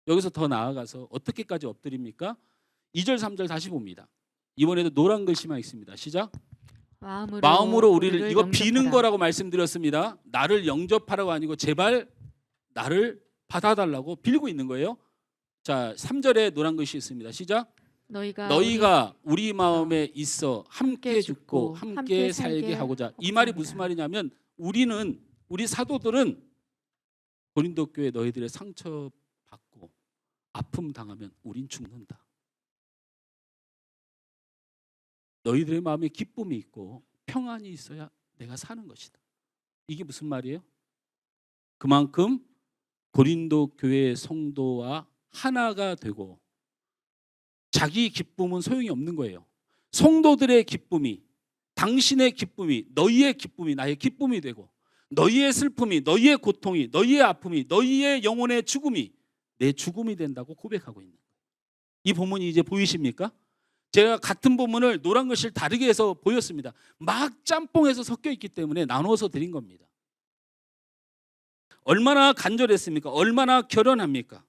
여기서 더 나아가서 어떻게까지 엎드립니까? 2절 3절 다시 봅니다. 이번에도 노란 글씨만 있습니다. 시작. 마음으로 우리를, 이거 비는 거라고 말씀드렸습니다. 나를 영접하라고 아니고 제발 나를 받아달라고 빌고 있는 거예요. 자, 3절에 노란 글씨 있습니다. 시작. 너희가 우리 마음에 있어 함께 죽고 함께 살게 하고자. 이 말이 무슨 말이냐면 우리 사도들은 고린도 교회 너희들의 상처 받고 아픔 당하면 우린 죽는다. 너희들의 마음에 기쁨이 있고 평안이 있어야 내가 사는 것이다. 이게 무슨 말이에요? 그만큼 고린도 교회의 성도와 하나가 되고 자기 기쁨은 소용이 없는 거예요. 성도들의 기쁨이, 당신의 기쁨이, 너희의 기쁨이 나의 기쁨이 되고, 너희의 슬픔이, 너희의 고통이, 너희의 아픔이, 너희의 영혼의 죽음이 내 죽음이 된다고 고백하고 있는 거예요. 이 본문이 이제 보이십니까? 제가 같은 본문을 노란 글씨를 다르게 해서 보였습니다. 막 짬뽕해서 섞여 있기 때문에 나눠서 드린 겁니다. 얼마나 간절했습니까? 얼마나 결연합니까?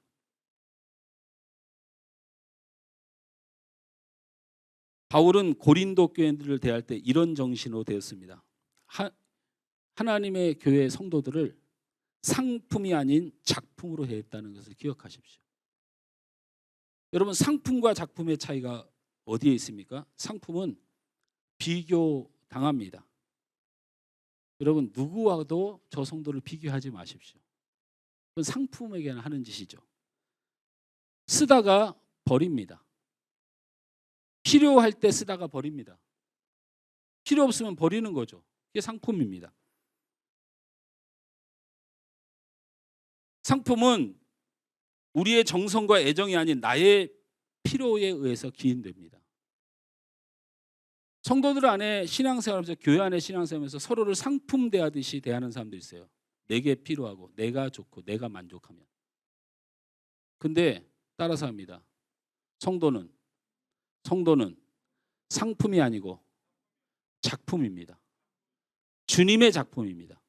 바울은 고린도 교인들을 대할 때 이런 정신으로 되었습니다. 하나님의 교회 성도들을 상품이 아닌 작품으로 대했다는 것을 기억하십시오. 여러분, 상품과 작품의 차이가 어디에 있습니까? 상품은 비교당합니다. 여러분, 누구와도 저 성도를 비교하지 마십시오. 그건 상품에게는 하는 짓이죠. 쓰다가 버립니다. 필요할 때 쓰다가 버립니다. 필요 없으면 버리는 거죠. 이게 상품입니다. 상품은 우리의 정성과 애정이 아닌 나의 필요에 의해서 기인됩니다. 성도들 안에 신앙생활하면서, 교회 안에 신앙생활하면서 서로를 상품 대하듯이 대하는 사람들이 있어요. 내게 필요하고 내가 좋고 내가 만족하면. 근데 따라서 합니다. 성도는 상품이 아니고 작품입니다. 주님의 작품입니다.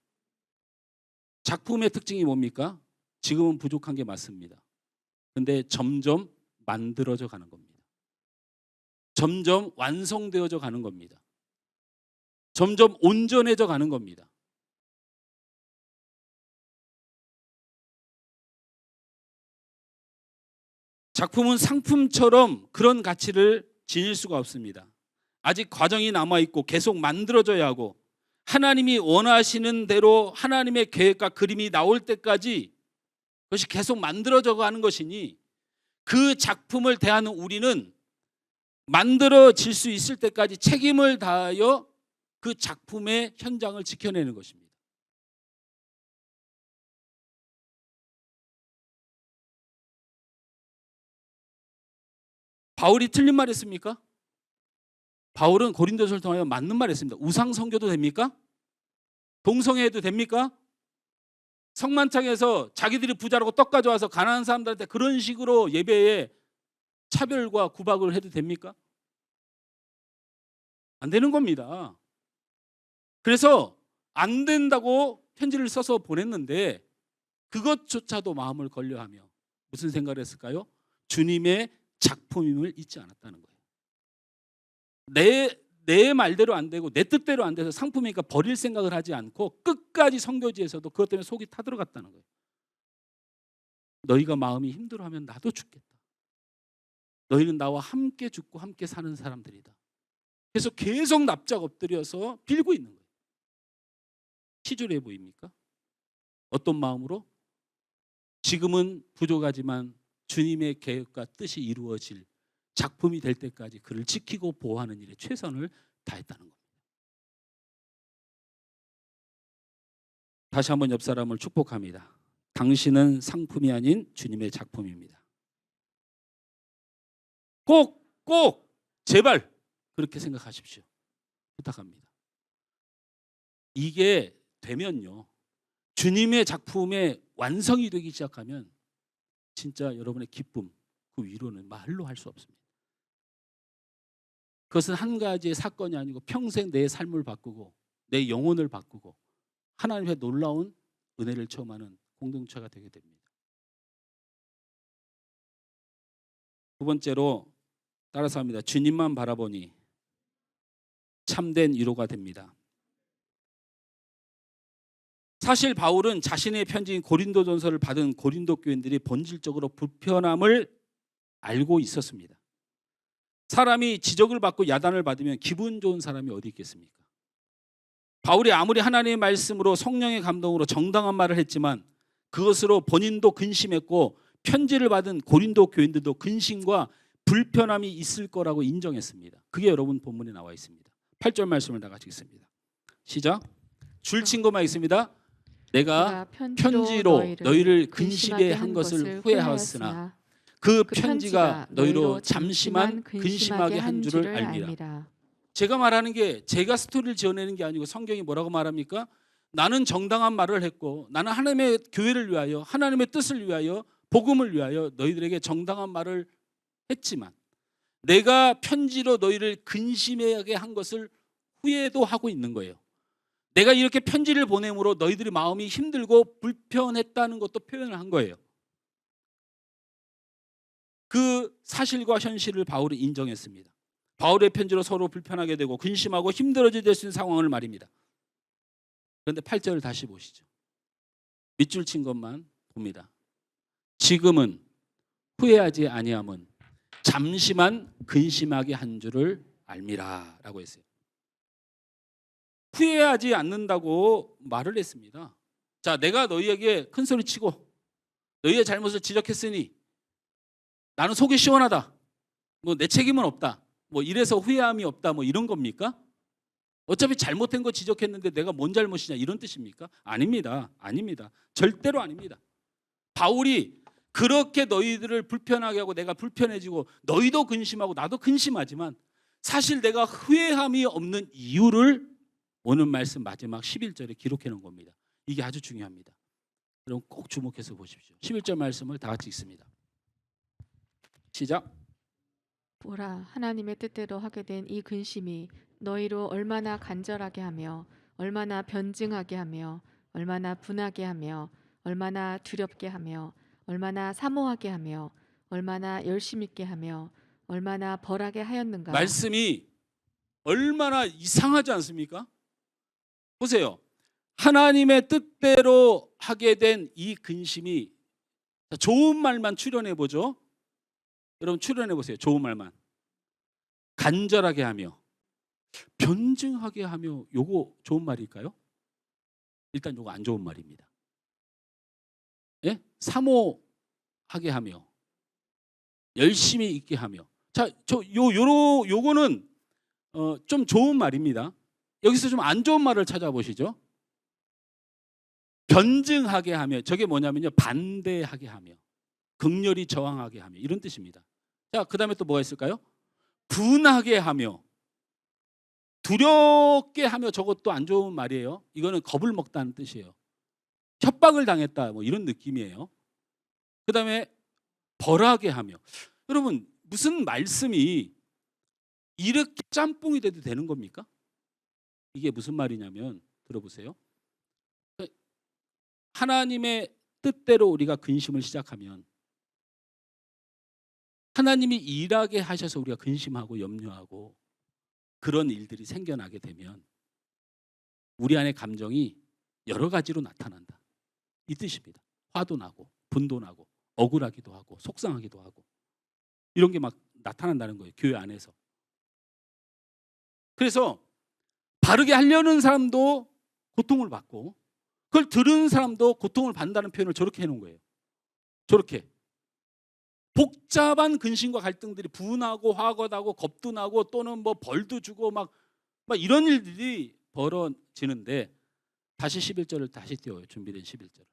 작품의 특징이 뭡니까? 지금은 부족한 게 맞습니다. 근데 점점 만들어져 가는 겁니다. 점점 완성되어져 가는 겁니다. 점점 온전해져 가는 겁니다. 작품은 상품처럼 그런 가치를 지닐 수가 없습니다. 아직 과정이 남아있고 계속 만들어져야 하고, 하나님이 원하시는 대로 하나님의 계획과 그림이 나올 때까지 그것이 계속 만들어져 가는 것이니, 그 작품을 대하는 우리는 만들어질 수 있을 때까지 책임을 다하여 그 작품의 현장을 지켜내는 것입니다. 바울이 틀린 말 했습니까? 바울은 고린도서를 통하여 맞는 말 했습니다. 우상 선교도 됩니까? 동성애해도 됩니까? 성만창에서 자기들이 부자라고 떡 가져와서 가난한 사람들한테 그런 식으로 예배에 차별과 구박을 해도 됩니까? 안 되는 겁니다. 그래서 안 된다고 편지를 써서 보냈는데, 그것조차도 마음을 걸려하며 무슨 생각을 했을까요? 주님의 작품임을 잊지 않았다는 거예요. 내 말대로 안 되고 내 뜻대로 안 돼서 상품이니까 버릴 생각을 하지 않고 끝까지 선교지에서도 그것 때문에 속이 타들어갔다는 거예요. 너희가 마음이 힘들어하면 나도 죽겠다. 너희는 나와 함께 죽고 함께 사는 사람들이다. 그래서 계속 납작 엎드려서 빌고 있는 거예요. 치졸해 보입니까? 어떤 마음으로? 지금은 부족하지만 주님의 계획과 뜻이 이루어질 작품이 될 때까지 그를 지키고 보호하는 일에 최선을 다했다는 겁니다. 다시 한번 옆 사람을 축복합니다. 당신은 상품이 아닌 주님의 작품입니다. 꼭 제발 그렇게 생각하십시오. 부탁합니다. 이게 되면요, 주님의 작품의 완성이 되기 시작하면 진짜 여러분의 기쁨, 그 위로는 말로 할 수 없습니다. 그것은 한 가지의 사건이 아니고 평생 내 삶을 바꾸고 내 영혼을 바꾸고 하나님의 놀라운 은혜를 체험하는 공동체가 되게 됩니다. 두 번째로 따라서 합니다. 주님만 바라보니 참된 위로가 됩니다. 사실 바울은 자신의 편지인 고린도전서를 받은 고린도 교인들이 본질적으로 불편함을 알고 있었습니다. 사람이 지적을 받고 야단을 받으면 기분 좋은 사람이 어디 있겠습니까? 바울이 아무리 하나님의 말씀으로 성령의 감동으로 정당한 말을 했지만 그것으로 본인도 근심했고 편지를 받은 고린도 교인들도 근심과 불편함이 있을 거라고 인정했습니다. 그게 여러분 본문에 나와 있습니다. 8절 말씀을 다 같이 읽습니다. 시작. 줄 친구만 있습니다. 내가 편지로 너희를 근심하게 한 것을 후회하였으나 그 편지가 너희로 잠시만 근심하게 한 줄을 알미라. 제가 말하는 게 제가 스토리를 지어내는 게 아니고 성경이 뭐라고 말합니까? 나는 정당한 말을 했고 나는 하나님의 교회를 위하여 하나님의 뜻을 위하여 복음을 위하여 너희들에게 정당한 말을 했지만 내가 편지로 너희를 근심하게 한 것을 후회도 하고 있는 거예요. 내가 이렇게 편지를 보냄으로 너희들이 마음이 힘들고 불편했다는 것도 표현을 한 거예요. 그 사실과 현실을 바울은 인정했습니다. 바울의 편지로 서로 불편하게 되고 근심하고 힘들어지게 될 수 있는 상황을 말입니다. 그런데 8절을 다시 보시죠. 밑줄 친 것만 봅니다. 지금은 후회하지 아니함은 잠시만 근심하게 한 줄을 알미라라고 했어요. 후회하지 않는다고 말을 했습니다. 자, 내가 너희에게 큰 소리 치고 너희의 잘못을 지적했으니 나는 속이 시원하다. 뭐 내 책임은 없다. 뭐 이래서 후회함이 없다. 뭐 이런 겁니까? 어차피 잘못된 거 지적했는데 내가 뭔 잘못이냐 이런 뜻입니까? 아닙니다. 아닙니다. 절대로 아닙니다. 바울이 그렇게 너희들을 불편하게 하고 내가 불편해지고 너희도 근심하고 나도 근심하지만 사실 내가 후회함이 없는 이유를 오늘 말씀 마지막 11절에 기록해 놓은 겁니다. 이게 아주 중요합니다. 여러분 꼭 주목해서 보십시오. 11절 말씀을 다 같이 읽습니다. 시작. 보라, 하나님의 뜻대로 하게 된 이 근심이 너희로 얼마나 간절하게 하며 얼마나 변증하게 하며 얼마나 분하게 하며 얼마나 두렵게 하며 얼마나 사모하게 하며 얼마나 열심 있게 하며 얼마나 벌하게 하였는가. 말씀이 얼마나 이상하지 않습니까? 보세요. 하나님의 뜻대로 하게 된 이 근심이 좋은 말만 출연해 보죠. 여러분 출연해 보세요. 좋은 말만. 간절하게 하며 변증하게 하며 요거 좋은 말일까요? 일단 요거 안 좋은 말입니다. 예? 사모하게 하며 열심히 있게 하며. 자, 요거는 좀 좋은 말입니다. 여기서 좀 안 좋은 말을 찾아보시죠. 변증하게 하며 저게 뭐냐면요. 반대하게 하며 극렬히 저항하게 하며 이런 뜻입니다. 자, 그다음에 또 뭐가 있을까요? 분하게 하며 두렵게 하며 저것도 안 좋은 말이에요. 이거는 겁을 먹다는 뜻이에요. 협박을 당했다 뭐 이런 느낌이에요. 그다음에 벌하게 하며. 여러분 무슨 말씀이 이렇게 짬뽕이 돼도 되는 겁니까? 이게 무슨 말이냐면 들어보세요. 하나님의 뜻대로 우리가 근심을 시작하면 하나님이 일하게 하셔서 우리가 근심하고 염려하고 그런 일들이 생겨나게 되면 우리 안에 감정이 여러 가지로 나타난다. 이 뜻입니다. 화도 나고 분도 나고 억울하기도 하고 속상하기도 하고 이런 게 막 나타난다는 거예요. 교회 안에서. 그래서 바르게 하려는 사람도 고통을 받고 그걸 들은 사람도 고통을 받는다는 표현을 저렇게 해놓은 거예요. 저렇게. 복잡한 근심과 갈등들이 분하고 화가 나고 겁도 나고 또는 뭐 벌도 주고 막 이런 일들이 벌어지는데 다시 11절을 다시 띄워요. 준비된 11절.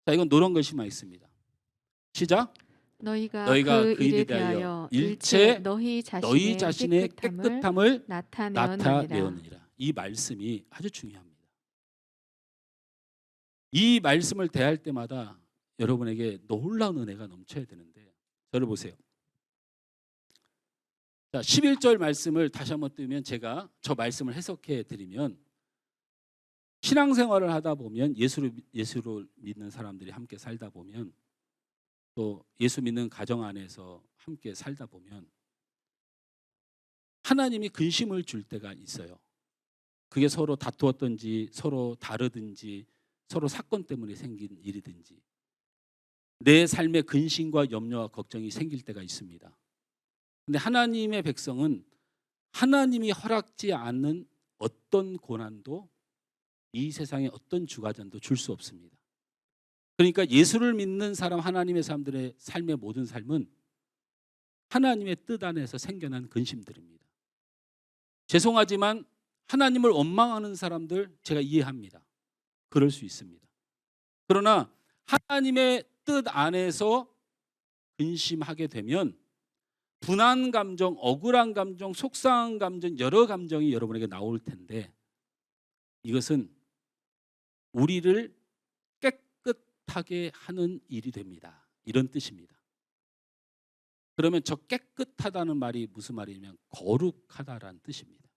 자, 이건 노란 글씨만 있습니다. 시작. 너희가 너희가 그 그 일에 일에 대하여 대하여 일체 일체 너희 너희 자신의 자신의 깨끗함을 깨끗함을 나타내었느니라. 나타내었느니라. 이 말씀이 아주 중요합니다. 이 말씀을 대할 때마다 여러분에게 놀라운 은혜가 넘쳐야 되는데 저를 보세요. 자, 11절 말씀을 다시 한번 뜨면 제가 저 말씀을 해석해 드리면 신앙생활을 하다 보면 예수를 믿는 사람들이 함께 살다 보면 또 예수 믿는 가정 안에서 함께 살다 보면 하나님이 근심을 줄 때가 있어요. 그게 서로 다투었든지 서로 다르든지 서로 사건 때문에 생긴 일이든지 내 삶에 근심과 염려와 걱정이 생길 때가 있습니다. 근데 하나님의 백성은 하나님이 허락지 않는 어떤 고난도 이 세상의 어떤 주가전도 줄 수 없습니다. 그러니까 예수를 믿는 사람 하나님의 사람들의 삶의 모든 삶은 하나님의 뜻 안에서 생겨난 근심들입니다. 죄송하지만 하나님을 원망하는 사람들 제가 이해합니다. 그럴 수 있습니다. 그러나 하나님의 뜻 안에서 근심하게 되면 분한 감정, 억울한 감정, 속상한 감정, 여러 감정이 여러분에게 나올 텐데 이것은 우리를 깨끗하게 하는 일이 됩니다. 이런 뜻입니다. 그러면 저 깨끗하다는 말이 무슨 말이냐면 거룩하다라는 뜻입니다.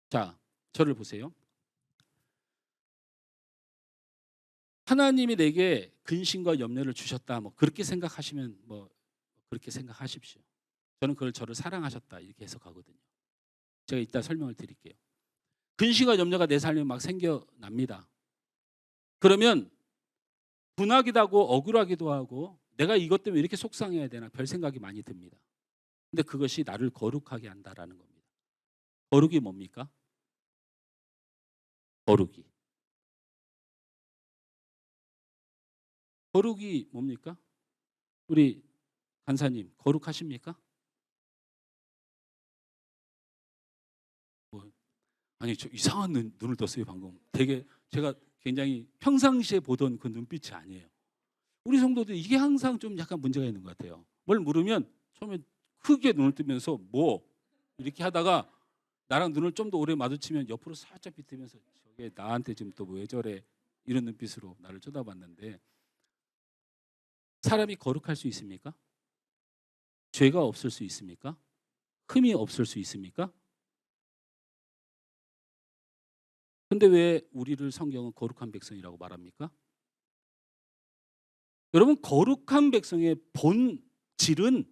자, 저를 보세요. 하나님이 내게 근심과 염려를 주셨다. 뭐 그렇게 생각하시면 뭐 그렇게 생각하십시오. 저는 그걸 저를 사랑하셨다 이렇게 해석하거든요. 제가 이따 설명을 드릴게요. 근심과 염려가 내 삶에 막 생겨납니다. 그러면 분하기도 하고 억울하기도 하고 내가 이것 때문에 이렇게 속상해야 되나 별 생각이 많이 듭니다. 근데 그것이 나를 거룩하게 한다라는 겁니다. 거룩이 뭡니까? 거룩이. 거룩이 뭡니까? 우리 간사님 거룩하십니까? 뭐, 아니 저 이상한 눈을 떴어요 방금. 되게 제가 굉장히 평상시에 보던 그 눈빛이 아니에요. 우리 성도들 이게 항상 좀 약간 문제가 있는 것 같아요. 뭘 물으면 처음에 크게 눈을 뜨면서 뭐 이렇게 하다가 나랑 눈을 좀 더 오래 마주치면 옆으로 살짝 비트면서 저게 나한테 지금 또 왜 저래 이런 눈빛으로 나를 쳐다봤는데 사람이 거룩할 수 있습니까? 죄가 없을 수 있습니까? 흠이 없을 수 있습니까? 근데 왜 우리를 성경은 거룩한 백성이라고 말합니까? 여러분 거룩한 백성의 본질은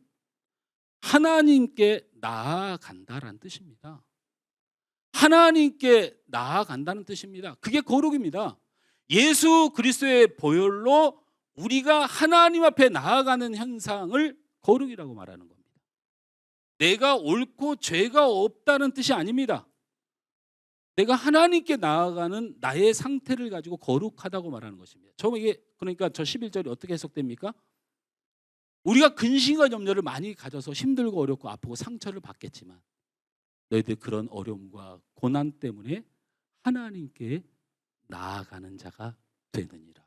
하나님께 나아간다라는 뜻입니다. 하나님께 나아간다는 뜻입니다. 그게 거룩입니다. 예수 그리스도의 보혈로 우리가 하나님 앞에 나아가는 현상을 거룩이라고 말하는 겁니다. 내가 옳고 죄가 없다는 뜻이 아닙니다. 내가 하나님께 나아가는 나의 상태를 가지고 거룩하다고 말하는 것입니다. 이게 그러니까 저 11절이 어떻게 해석됩니까? 우리가 근심과 염려를 많이 가져서 힘들고 어렵고 아프고 상처를 받겠지만 너희들 그런 어려움과 고난 때문에 하나님께 나아가는 자가 되느니라.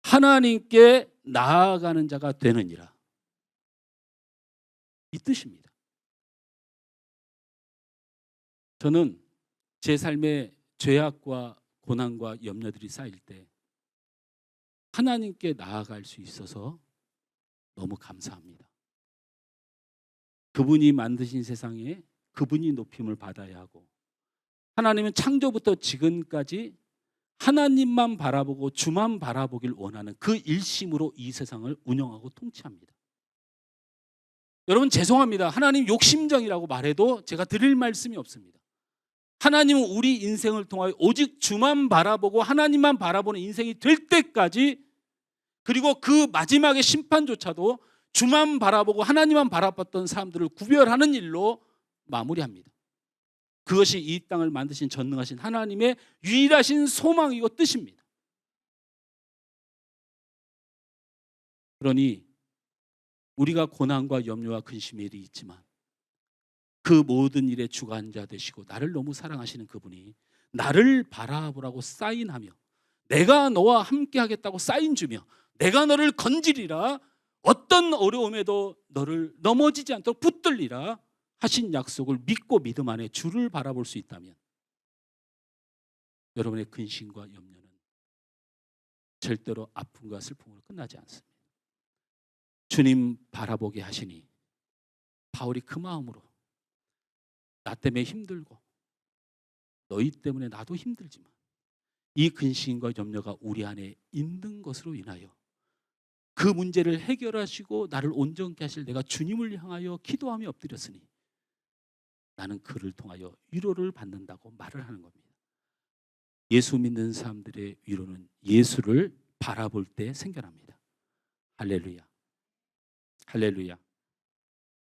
하나님께 나아가는 자가 되느니라. 이 뜻입니다. 저는 제 삶에 죄악과 고난과 염려들이 쌓일 때 하나님께 나아갈 수 있어서 너무 감사합니다. 그분이 만드신 세상에 그분이 높임을 받아야 하고 하나님은 창조부터 지금까지 하나님만 바라보고 주만 바라보길 원하는 그 일심으로 이 세상을 운영하고 통치합니다. 여러분 죄송합니다. 하나님 욕심정이라고 말해도 제가 드릴 말씀이 없습니다. 하나님은 우리 인생을 통하여 오직 주만 바라보고 하나님만 바라보는 인생이 될 때까지 그리고 그 마지막의 심판조차도 주만 바라보고 하나님만 바라봤던 사람들을 구별하는 일로 마무리합니다. 그것이 이 땅을 만드신 전능하신 하나님의 유일하신 소망이고 뜻입니다. 그러니 우리가 고난과 염려와 근심의 일이 있지만 그 모든 일의 주관자 되시고 나를 너무 사랑하시는 그분이 나를 바라보라고 사인하며 내가 너와 함께 하겠다고 사인 주며 내가 너를 건지리라 어떤 어려움에도 너를 넘어지지 않도록 붙들리라 하신 약속을 믿고 믿음 안에 주를 바라볼 수 있다면 여러분의 근심과 염려는 절대로 아픔과 슬픔으로 끝나지 않습니다. 주님 바라보게 하시니 바울이 그 마음으로 나 때문에 힘들고 너희 때문에 나도 힘들지만 이 근심과 염려가 우리 안에 있는 것으로 인하여 그 문제를 해결하시고 나를 온전케 하실 내가 주님을 향하여 기도하며 엎드렸으니 나는 그를 통하여 위로를 받는다고 말을 하는 겁니다. 예수 믿는 사람들의 위로는 예수를 바라볼 때 생겨납니다. 할렐루야. 할렐루야.